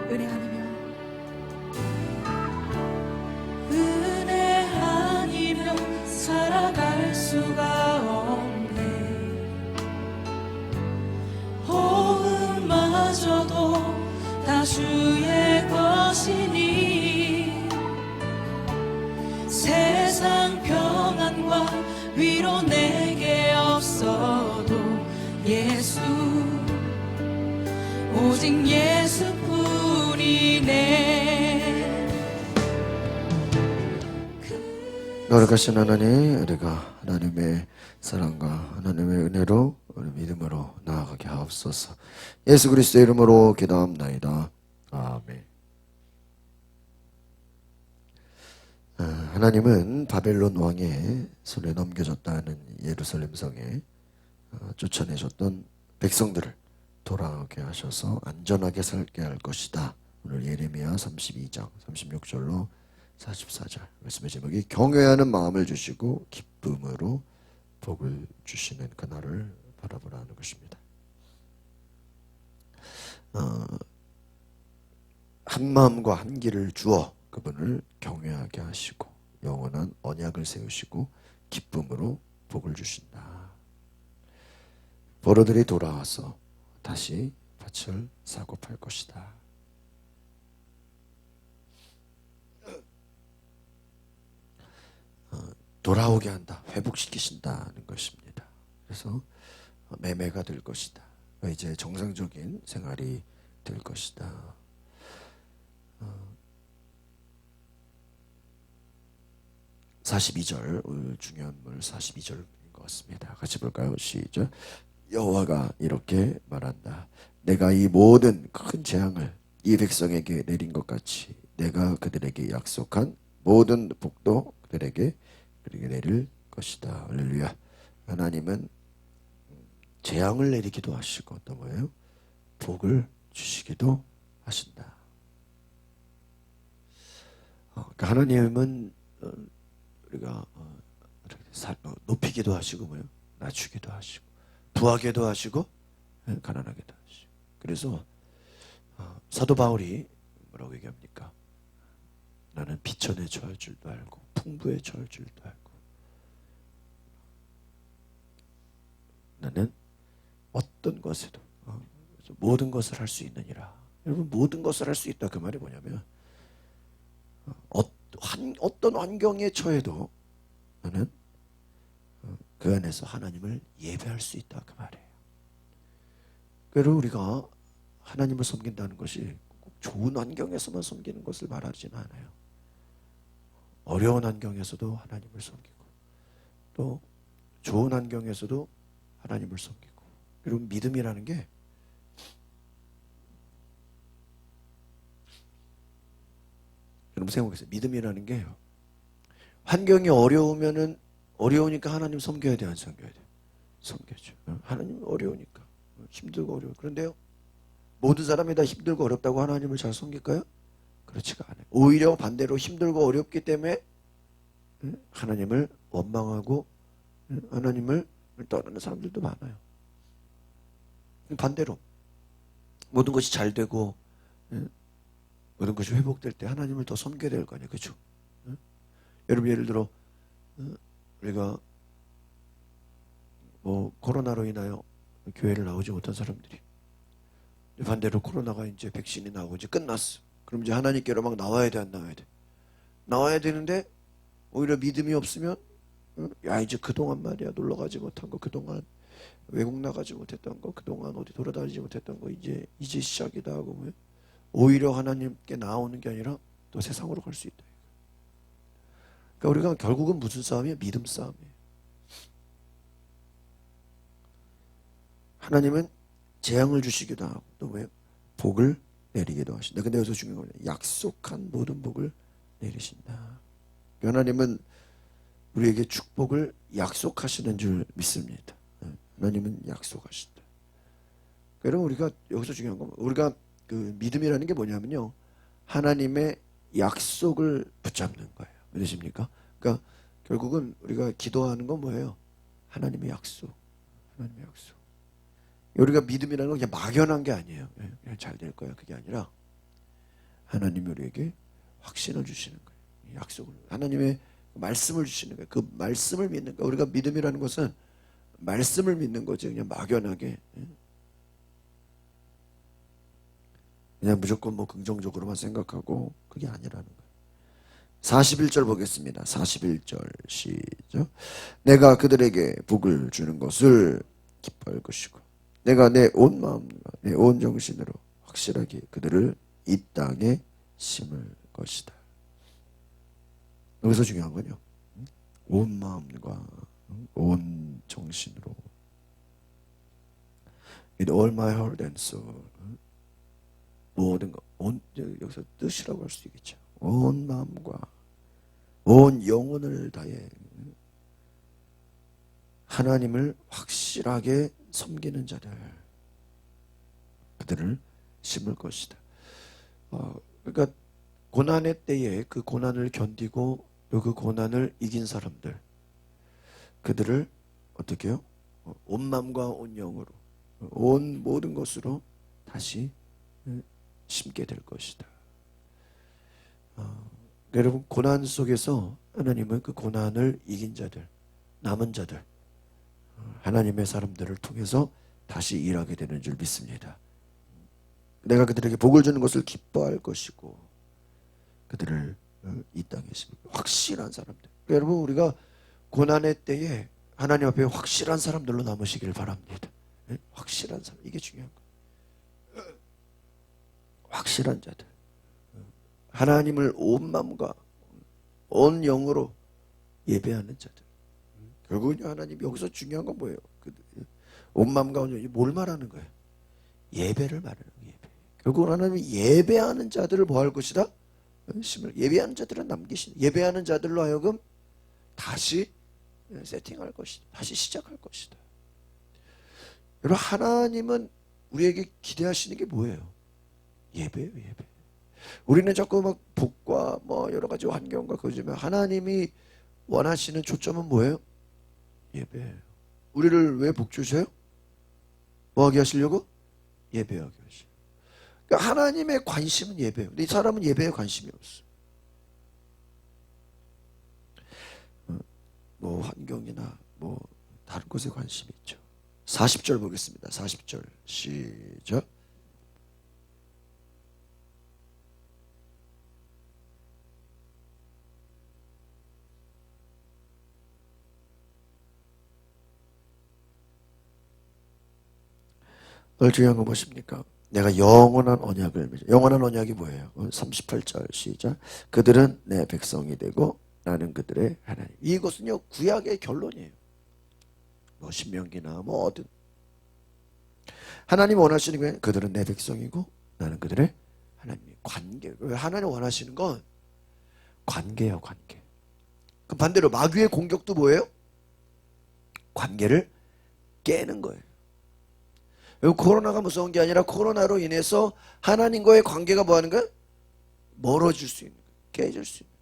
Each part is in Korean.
은혜 아니면 은혜 아니면 살아갈 수가 없네. 호흡마저도 다 주의 것이니 세상 평안과 위로 내게 없어도 예수, 오직 예수뿐이네. 노력하신 하나님, 우리가 하나님의 사랑과 하나님의 은혜로 우리 믿음으로 나아가게 하옵소서. 예수 그리스도의 이름으로 기도합나이다. 아멘. 하나님은 바벨론 왕의 손에 넘겨졌다는 예루살렘 성에 쫓아내셨던 백성들을 돌아오게 하셔서 안전하게 살게 할 것이다. 오늘 예레미야 32장 36절로 44절 말씀의 제목이 경외하는 마음을 주시고 기쁨으로 복을 주시는 그날을 바라보라 하는 것입니다. 한 마음과 한 길을 주어 그분을 경외하게 하시고 영원한 언약을 세우시고 기쁨으로 복을 주신다. 포로들이 돌아와서 다시 밭을 사고 팔 것이다. 돌아오게 한다. 회복시키신다는 것입니다. 그래서 매매가 될 것이다. 이제 정상적인 생활이 될 것이다. 42절, 오늘 중요한 말 42절인 것 같습니다. 같이 볼까요? 시작. 여호와가 이렇게 말한다. 내가 이 모든 큰 재앙을 이 백성에게 내린 것 같이 내가 그들에게 약속한 모든 복도 그들에게 내릴 것이다. 할렐루야. 하나님은 재앙을 내리기도 하시고 또 뭐예요? 복을 주시기도 하신다. 그러니까 하나님은 우리가 높이기도 하시고 뭐예요? 낮추기도 하시고 부하게도 하시고 가난하게도 하시고. 그래서 사도 바울이 뭐라고 얘기합니까? 나는 비천에 처할 줄도 알고 풍부에 처할 줄도 알고 나는 어떤 것에도 모든 것을 할 수 있느니라. 여러분, 모든 것을 할 수 있다 그 말이 뭐냐면 어떤 환경에 처해도 나는 그 안에서 하나님을 예배할 수 있다 그 말이에요. 그래서 우리가 하나님을 섬긴다는 것이 꼭 좋은 환경에서만 섬기는 것을 말하지는 않아요. 어려운 환경에서도 하나님을 섬기고 또 좋은 환경에서도 하나님을 섬기고. 그리고 믿음이라는 게 여러분 생각해보세요. 믿음이라는 게요, 환경이 어려우니까 하나님 섬겨야 돼, 안 섬겨야 돼? 섬겨죠. 하나님 어려우니까, 힘들고 어려워. 그런데요, 모든 사람이 다 힘들고 어렵다고 하나님을 잘 섬길까요? 그렇지가 않아요. 오히려 반대로 힘들고 어렵기 때문에 하나님을 원망하고 하나님을 떠나는 사람들도 많아요. 반대로 모든 것이 잘 되고 모든 것이 회복될 때 하나님을 더 섬겨야 될 거 아니에요. 그렇죠? 여러분 예를 들어 우리가 뭐 코로나로 인하여 교회를 나오지 못한 사람들이 반대로 코로나가 이제 백신이 나오고 이제 끝났어. 그럼 이제 하나님께로 막 나와야 돼, 안 나와야 돼? 나와야 되는데 오히려 믿음이 없으면 야 이제 그동안 말이야 놀러 가지 못한 거, 그동안 외국 나가지 못했던 거, 그동안 어디 돌아다니지 못했던 거 이제 시작이다 하고 오히려 하나님께 나오는 게 아니라 또 세상으로 갈 수 있다. 그러니까 우리가 결국은 무슨 싸움이에요? 믿음 싸움이에요. 하나님은 재앙을 주시기도 하고 또 뭐예요? 복을 내리기도 하신다. 근데 여기서 중요한 건 약속한 모든 복을 내리신다. 하나님은 우리에게 축복을 약속하시는 줄 믿습니다. 하나님은 약속하신다. 그럼 우리가 여기서 중요한 건 우리가 그 믿음이라는 게 뭐냐면요, 하나님의 약속을 붙잡는 거예요. 믿으십니까? 그러니까 결국은 우리가 기도하는 건 뭐예요? 하나님의 약속. 하나님의 약속. 우리가 믿음이라는 건 그냥 막연한 게 아니에요. 그냥 잘 될 거야 그게 아니라 하나님이 우리에게 확신을 주시는 거예요. 약속을, 하나님의 말씀을 주시는 거예요. 그 말씀을 믿는 거예요. 우리가 믿음이라는 것은 말씀을 믿는 거지, 그냥 막연하게 그냥 무조건 뭐 긍정적으로만 생각하고, 그게 아니라는 거예요. 41절 보겠습니다. 41절 시작. 내가 그들에게 복을 주는 것을 기뻐할 것이고 내가 내 온 마음과 내 온 정신으로 확실하게 그들을 이 땅에 심을 것이다. 여기서 중요한 건요, 온 마음과 온 정신으로, with all my heart and soul, 모든 것, 여기서 뜻이라고 할 수 있겠죠. 온 마음과 온 영혼을 다해 하나님을 확실하게 섬기는 자들, 그들을 심을 것이다. 그러니까 고난의 때에 그 고난을 견디고 또 그 고난을 이긴 사람들, 그들을 어떻게 해요? 온 마음과 온 영으로, 온 모든 것으로 다시 심게 될 것이다. 여러분, 고난 속에서 하나님은 그 고난을 이긴 자들, 남은 자들, 하나님의 사람들을 통해서 다시 일하게 되는 줄 믿습니다. 내가 그들에게 복을 주는 것을 기뻐할 것이고 그들을 이 땅에 심을, 확실한 사람들. 여러분, 우리가 고난의 때에 하나님 앞에 확실한 사람들로 남으시길 바랍니다. 확실한 사람, 이게 중요한 거예요. 확실한 자들, 하나님을 온 마음과 온 영으로 예배하는 자들. 결국은 하나님, 여기서 중요한 건 뭐예요? 온 마음과 온 영이 뭘 말하는 거예요? 예배를 말하는 거예요. 예배. 결국은 하나님이 예배하는 자들을 뭐 할 것이다? 예배하는 자들은 남기신, 예배하는 자들로 하여금 다시 세팅할 것이다. 다시 시작할 것이다. 여러분, 하나님은 우리에게 기대하시는 게 뭐예요? 예배예요, 예배. 우리는 자꾸 막 복과 뭐 여러 가지 환경과 그러지만 하나님이 원하시는 초점은 뭐예요? 예배예요. 우리를 왜 복 주셔요? 뭐 하게 하시려고? 예배하게 하시고. 그러니까 하나님의 관심은 예배예요. 근데 이 사람은 예배에 관심이 없어. 뭐 환경이나 뭐 다른 것에 관심이 있죠. 40절 보겠습니다. 40절 시작. 오늘 중요한 건 무엇입니까? 내가 영원한 언약을 맺어. 영원한 언약이 뭐예요? 38절 시작. 그들은 내 백성이 되고 나는 그들의 하나님. 이것은요, 구약의 결론이에요. 뭐 신명기나 뭐 어든 하나님 원하시는 게 그들은 내 백성이고 나는 그들의 하나님. 관계. 하나님 원하시는 건 관계예요, 관계. 그 반대로 마귀의 공격도 뭐예요? 관계를 깨는 거예요. 코로나가 무서운 게 아니라 코로나로 인해서 하나님과의 관계가 뭐 하는 거야? 멀어질 수 있는 거야. 깨질 수 있는 거야.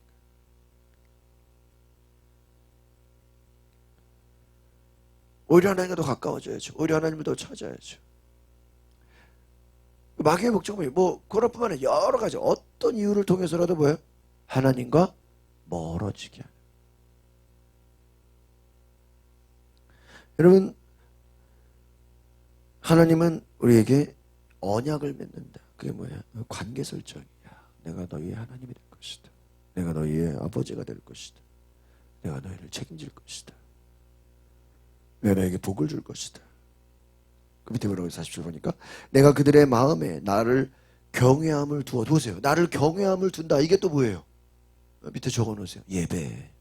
오히려 하나님과 더 가까워져야죠. 오히려 하나님을 더 찾아야죠. 마귀의 목적은 뭐 그것뿐만 아니라 여러 가지 어떤 이유를 통해서라도 뭐예요? 하나님과 멀어지게 하는. 여러분, 하나님은 우리에게 언약을 맺는다. 그게 뭐야? 관계 설정이야. 내가 너희의 하나님이 될 것이다. 내가 너희의 아버지가 될 것이다. 내가 너희를 책임질 것이다. 내가 너에게 복을 줄 것이다. 그 밑에 뭐라고 40절 보니까 내가 그들의 마음에 나를 경외함을 두어. 보세요. 나를 경외함을 둔다. 이게 또 뭐예요? 밑에 적어놓으세요. 예배.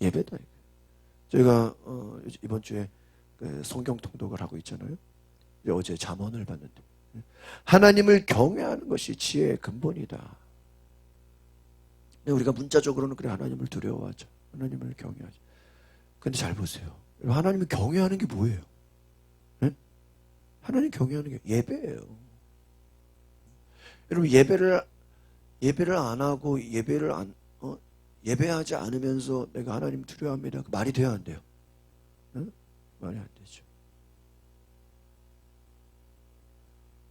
예배다. 저희가 이번 주에 성경 통독을 하고 있잖아요. 어제 잠언을 봤는데 하나님을 경외하는 것이 지혜의 근본이다. 우리가 문자적으로는 그래, 하나님을 두려워하자, 하나님을 경외하자. 근데 잘 보세요. 하나님을 경외하는 게 뭐예요? 네? 하나님 경외하는 게 예배예요. 여러분, 예배를 안 하고 예배하지 않으면서 내가 하나님 두려워합니다. 말이 돼야 안 돼요? 네? 말이 안 되죠.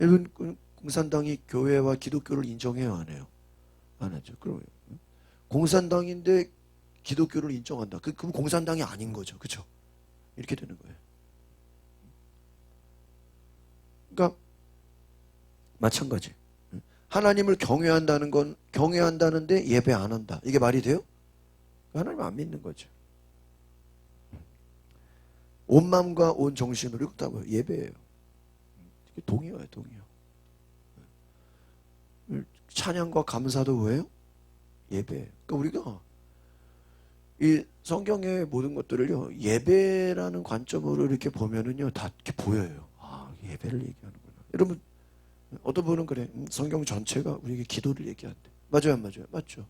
여러분, 공산당이 교회와 기독교를 인정해요, 안 해요? 안 하죠. 그럼 공산당인데 기독교를 인정한다. 그럼 공산당이 아닌 거죠. 그렇죠? 이렇게 되는 거예요. 그러니까 마찬가지. 하나님을 경외한다는 건 경외한다는데 예배 안 한다. 이게 말이 돼요? 하나님 안 믿는 거죠. 온 마음과 온 정신으로 이거 다 예배예요. 동의어예요, 동의어. 찬양과 감사도 뭐예요? 예배. 그러니까 우리가 이 성경의 모든 것들을요, 예배라는 관점으로 이렇게 보면은요, 다 이렇게 보여요. 아, 예배를 얘기하는구나. 여러분, 어떤 분은 그래. 성경 전체가 우리에게 기도를 얘기한대. 맞아요, 안 맞아요? 맞죠?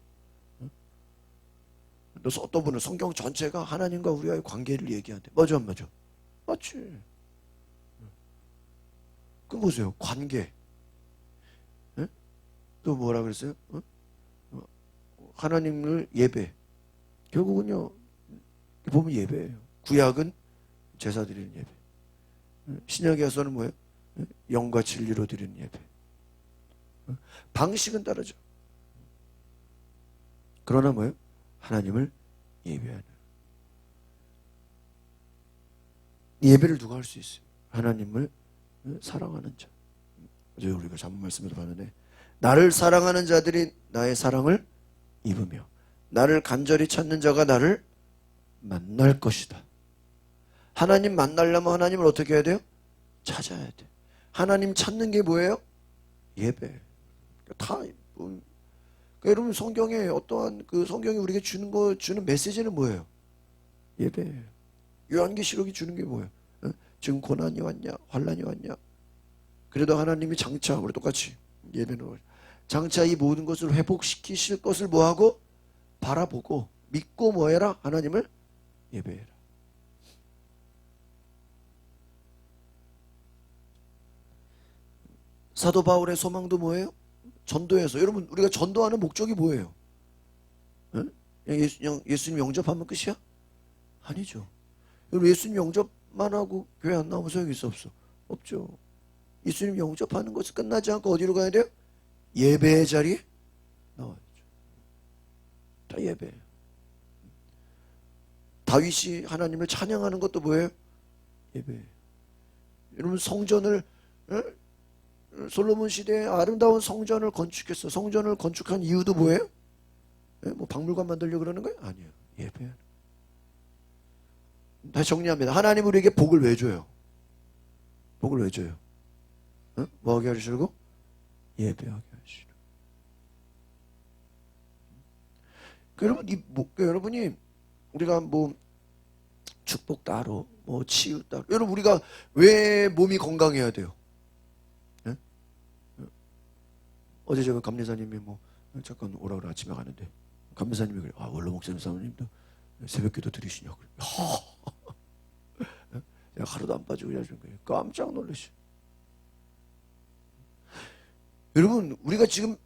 또 어떤 분은 성경 전체가 하나님과 우리와의 관계를 얘기한대. 맞아, 안 맞아? 맞지. 그 보세요. 관계. 예? 또 뭐라 그랬어요? 하나님을 예배. 결국은요, 보면 예배예요. 구약은 제사 드리는 예배. 신약에 와서는 뭐예요? 영과 진리로 드리는 예배. 방식은 다르죠. 그러나 뭐예요? 하나님을 예배하는. 예배를 누가 할 수 있어요? 하나님을 사랑하는 자. 어제 우리가 잠언 말씀에도 봤는데, 나를 사랑하는 자들이 나의 사랑을 입으며 나를 간절히 찾는 자가 나를 만날 것이다. 하나님 만나려면 하나님을 어떻게 해야 돼요? 찾아야 돼. 하나님 찾는 게 뭐예요? 예배. 다 그러니까 여러분, 성경에 어떠한 그 성경이 우리에게 주는 메시지는 뭐예요? 예배예요. 요한계시록이 주는 게 뭐예요? 지금 고난이 왔냐, 환난이 왔냐. 그래도 하나님이 장차 우리 똑같이 예배는 장차 이 모든 것을 회복시키실 것을 뭐하고 바라보고 믿고 뭐해라? 하나님을 예배해라. 사도 바울의 소망도 뭐예요? 전도해서. 여러분, 우리가 전도하는 목적이 뭐예요? 그냥 예수님 영접하면 끝이야? 아니죠. 여러분, 예수님 영접만 하고 교회 안 나오면 소용이 있어, 없어? 없죠. 예수님 영접하는 것이 끝나지 않고 어디로 가야 돼요? 예배의 자리에 나와야죠. 다 예배예요. 다윗이 하나님을 찬양하는 것도 뭐예요? 예배예요. 여러분, 성전을 솔로몬 시대에 아름다운 성전을 건축했어. 성전을 건축한 이유도 뭐예요? 뭐 박물관 만들려고 그러는 거예요? 아니에요. 예배. 다시 정리합니다. 하나님 우리에게 복을 왜 줘요? 복을 왜 줘요? 뭐 하게 하시려고? 예배하게 하시려고. 여러분이 우리가 뭐 축복 따로, 뭐 치유 따로. 여러분, 우리가 왜 몸이 건강해야 돼요? 어제 제가 감리사님이 뭐 잠깐 오라 그래 아침에 가는데 감리사님이 그래. 아, 원로 목사님 사모님도 새벽기도 드리시냐고. 내가 하루도 안 빠지고 일하시는 거예요. 깜짝 놀라시. 여러분, 우리가 지금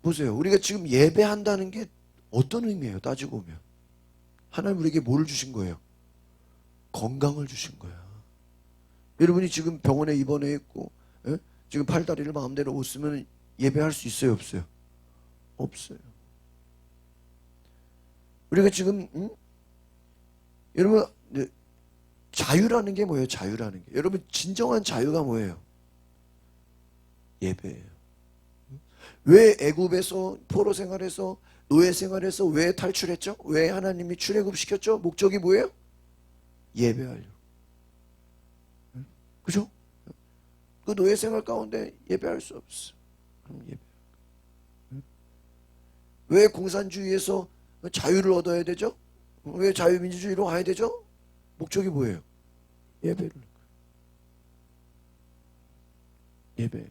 보세요. 우리가 지금 예배한다는 게 어떤 의미예요? 따지고 보면 하나님 우리에게 뭘 주신 거예요? 건강을 주신 거야. 여러분이 지금 병원에 입원해 있고 지금 팔다리를 마음대로 못 쓰면 예배할 수 있어요, 없어요? 없어요. 우리가 지금 여러분, 자유라는 게 뭐예요? 자유라는 게. 여러분, 진정한 자유가 뭐예요? 예배예요. 왜 애굽에서 포로 생활에서 노예 생활에서 왜 탈출했죠? 왜 하나님이 출애굽시켰죠? 목적이 뭐예요? 예배하려고. 그죠? 그 노예 생활 가운데 예배할 수 없어. 그럼 예배. 왜 공산주의에서 자유를 얻어야 되죠? 왜 자유민주주의로 가야 되죠? 목적이 뭐예요? 예배를. 예배.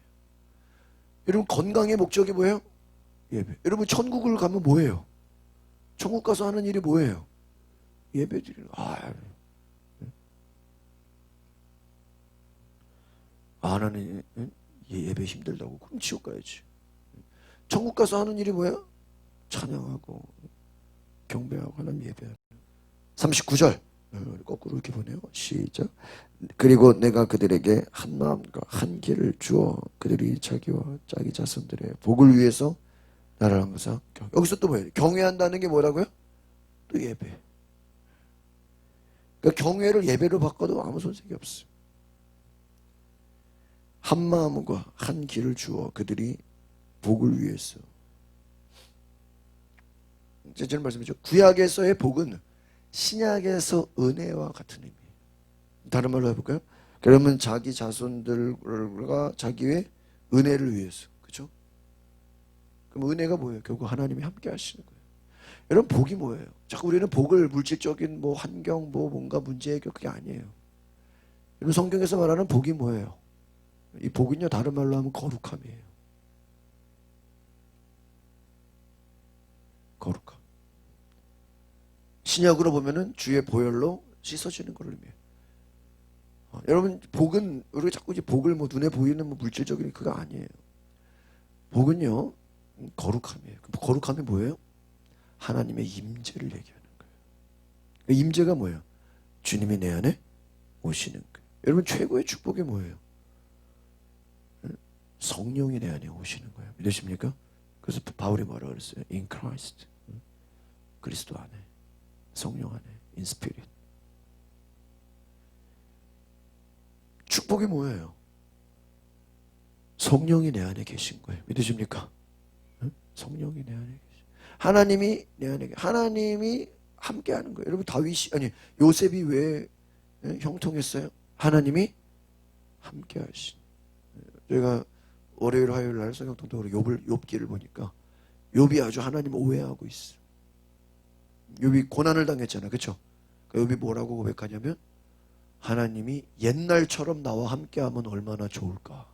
여러분, 건강의 목적이 뭐예요? 예배. 여러분, 천국을 가면 뭐예요? 천국 가서 하는 일이 뭐예요? 예배 드리는. 나는 예배 힘들다고. 그럼 지옥 가야지. 천국 가서 하는 일이 뭐야? 찬양하고 경배하고 하나님 예배하는. 39절 거꾸로 이렇게 보네요. 시작. 그리고 내가 그들에게 한 마음과 한 길을 주어 그들이 자기와 자기 자손들의 복을 위해서 나를 항상 여기서 또 뭐예요? 경외한다는 게 뭐라고요? 또 예배. 그러니까 경외를 예배로 바꿔도 아무 손색이 없어요. 한 마음과 한 길을 주어 그들이 복을 위해서. 제가 말씀드렸죠. 구약에서의 복은 신약에서 은혜와 같은 의미예요. 다른 말로 해볼까요? 그러면 자기 자손들과 자기의 은혜를 위해서. 그렇죠? 그럼 은혜가 뭐예요? 결국 하나님이 함께 하시는 거예요. 여러분 복이 뭐예요? 자꾸 우리는 복을 물질적인 뭐 환경 뭐 뭔가 문제 해결 그게 아니에요. 여러분 성경에서 말하는 복이 뭐예요? 이 복은요 다른 말로 하면 거룩함이에요. 거룩함. 신약으로 보면은 주의 보혈로 씻어지는 걸 의미해요. 여러분 복은 우리가 자꾸 이제 복을 뭐 눈에 보이는 뭐 물질적인 그거 아니에요. 복은요 거룩함이에요. 거룩함이 뭐예요? 하나님의 임재를 얘기하는 거예요. 그 임재가 뭐예요? 주님이 내 안에 오시는 거예요. 여러분 최고의 축복이 뭐예요? 성령이 내 안에 오시는 거예요. 믿으십니까? 그래서 바울이 뭐라 그랬어요? In Christ. 그리스도 안에. 성령 안에. In Spirit. 축복이 뭐예요? 성령이 내 안에 계신 거예요. 믿으십니까? 성령이 내 안에 계신. 하나님이 내 안에 하나님이 함께 하는 거예요. 여러분 다윗이 아니 요셉이 왜 형통했어요? 하나님이 함께 하신. 제가 월요일 화요일 날 성경통독으로 욥기를 보니까 욥이 아주 하나님을 오해하고 있어. 욥이 고난을 당했잖아. 그렇죠? 욥이 뭐라고 고백하냐면 하나님이 옛날처럼 나와 함께하면 얼마나 좋을까.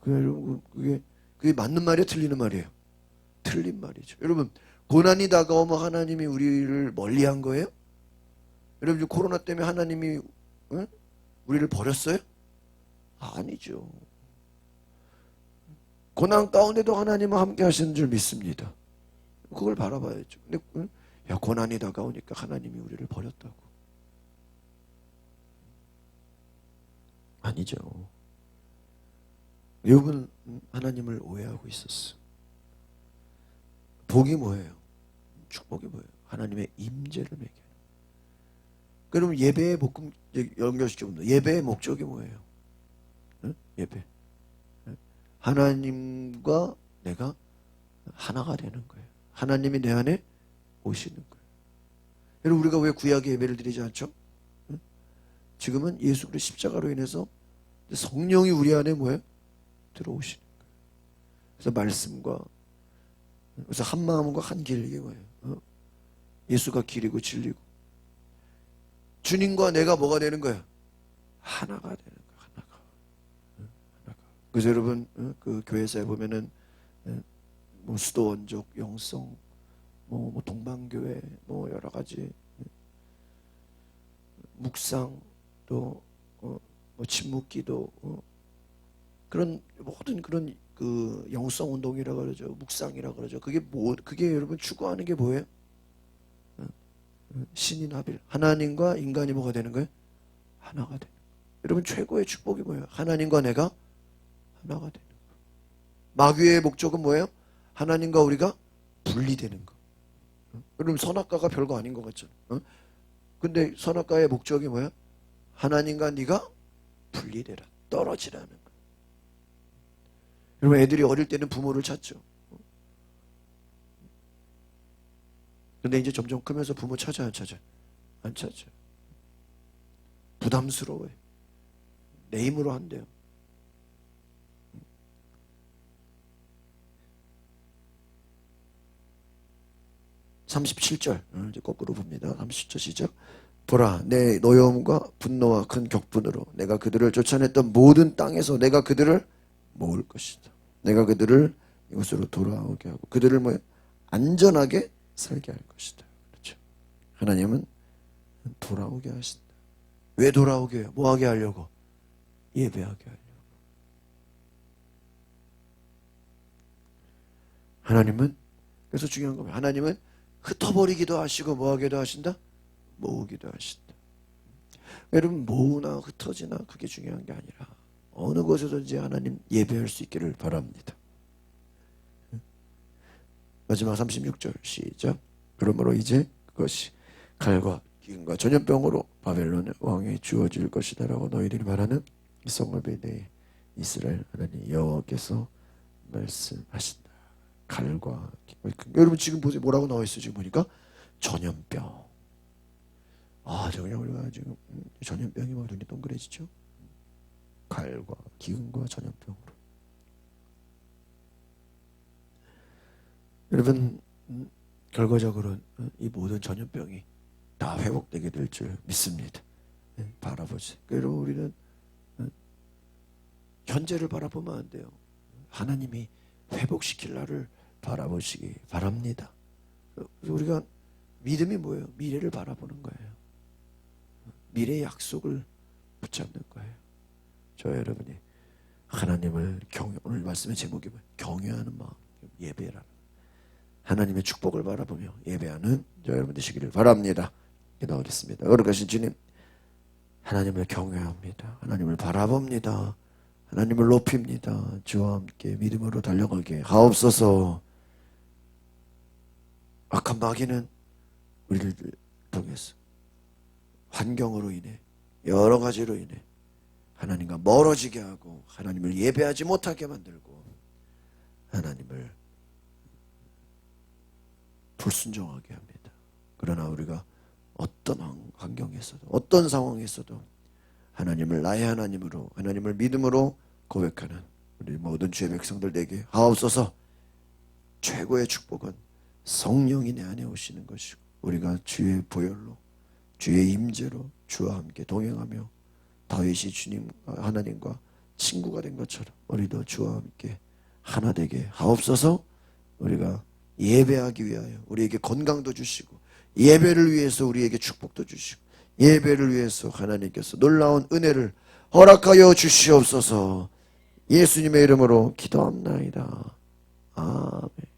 그게 맞는 말이에요? 틀리는 말이에요? 틀린 말이죠. 여러분 고난이 다가오면 하나님이 우리를 멀리한 거예요? 여러분 코로나 때문에 하나님이 우리를 버렸어요? 아니죠. 고난 가운데도 하나님은 함께 하시는 줄 믿습니다. 그걸 바라봐야죠. 근데 야 고난이 다가오니까 하나님이 우리를 버렸다고. 아니죠. 욥은 하나님을 오해하고 있었어. 복이 뭐예요? 축복이 뭐예요? 하나님의 임재를 매겨. 그럼 예배의 복음 연결시켜보면 예배의 목적이 뭐예요? 응? 예배. 하나님과 내가 하나가 되는 거예요. 하나님이 내 안에 오시는 거예요. 여러분 우리가 왜 구약의 예배를 드리지 않죠? 응? 지금은 예수 그리스도 십자가로 인해서 성령이 우리 안에 뭐예요? 들어오시는 거예요. 그래서 말씀과 그래서 한 마음과 한 길 이게 뭐예요? 예수가 길이고 진리고 주님과 내가 뭐가 되는 거예요? 하나가 되는 거예요. 하나가. 그래서 여러분 그 교회사에 보면은 뭐 수도 원족 영성 뭐 동방교회 뭐 여러 가지 묵상 또 뭐 침묵기도 그런 모든 그런 그 영성 운동이라 그러죠. 묵상이라 그러죠. 그게 여러분 추구하는 게 뭐예요? 신인 합일. 하나님과 인간이 뭐가 되는 거예요? 하나가 되는 거예요. 여러분 최고의 축복이 뭐예요? 하나님과 내가 하나가 되는 거예요. 마귀의 목적은 뭐예요? 하나님과 우리가 분리되는 거. 여러분 선악과가 별거 아닌 것 같죠? 근데 선악과의 목적이 뭐예요? 하나님과 네가 분리되라. 떨어지라는 거예요. 여러분 애들이 어릴 때는 부모를 찾죠. 근데 이제 점점 크면서 부모 찾아 안 찾아? 안 찾아. 부담스러워요. 내 힘으로 한대요. (37절) 이제 거꾸로 봅니다. 37절 시작. 보라 내 노여움과 분노와 큰 격분으로 내가 그들을 쫓아냈던 모든 땅에서 내가 그들을 모을 것이다. 내가 그들을 이곳으로 돌아오게 하고 그들을 뭐 안전하게 살게 할 것이다. 그렇죠. 하나님은 돌아오게 하신다. 왜 돌아오게 해요? 뭐 하게 하려고? 예배하게 하려고. 하나님은 그래서 중요한 겁니다. 하나님은 흩어버리기도 하시고 뭐 하기도 하신다? 모으기도 하신다. 여러분 모으나 흩어지나 그게 중요한 게 아니라 어느 곳에든지 하나님 예배할 수 있기를 바랍니다. 마지막 36절 시작. 그러므로 이제 그것이 칼과 기근과 전염병으로 바벨론 왕에 주어질 것이다라고 너희들이 말하는 이 성읍에 대해 이스라엘 하나님 여호와께서 말씀하신다. 칼과 여러분 지금 보세요. 뭐라고 나와 있어요? 지금 보니까 전염병. 저 그냥 우리가 지금 전염병이 막 눈이 동그래지죠. 칼과 기근과 전염병으로. 여러분 결과적으로 이 모든 전염병이 다 회복되게 될 줄 믿습니다. 바라보세요. 여러분 우리는 현재를 바라보면 안 돼요. 하나님이 회복시킬 날을 바라보시기 바랍니다. 우리가 믿음이 뭐예요? 미래를 바라보는 거예요. 미래의 약속을 붙잡는 거예요. 저 여러분이 하나님을 오늘 말씀의 제목이 뭐예요? 경외하는 마음, 예배라는 하나님의 축복을 바라보며 예배하는 저 여러분 되시기를 바랍니다. 기도하겠습니다. 거룩하신 주님, 하나님을 경외합니다. 하나님을 바라봅니다. 하나님을 높입니다. 주와 함께 믿음으로 달려가게 하옵소서. 악한 마귀는 우리를 통해서 환경으로 인해 여러 가지로 인해 하나님과 멀어지게 하고 하나님을 예배하지 못하게 만들고 하나님을 불순종하게 합니다. 그러나 우리가 어떤 환경에서도 어떤 상황에서도 하나님을 나의 하나님으로 하나님을 믿음으로 고백하는 우리 모든 주의 백성들 되게 하옵소서. 최고의 축복은 성령이 내 안에 오시는 것이고 우리가 주의 보혈로 주의 임재로 주와 함께 동행하며 다윗이 주님 하나님과 친구가 된 것처럼 우리도 주와 함께 하나 되게 하옵소서. 우리가 예배하기 위하여 우리에게 건강도 주시고 예배를 위해서 우리에게 축복도 주시고 예배를 위해서 하나님께서 놀라운 은혜를 허락하여 주시옵소서. 예수님의 이름으로 기도합나이다. 아멘.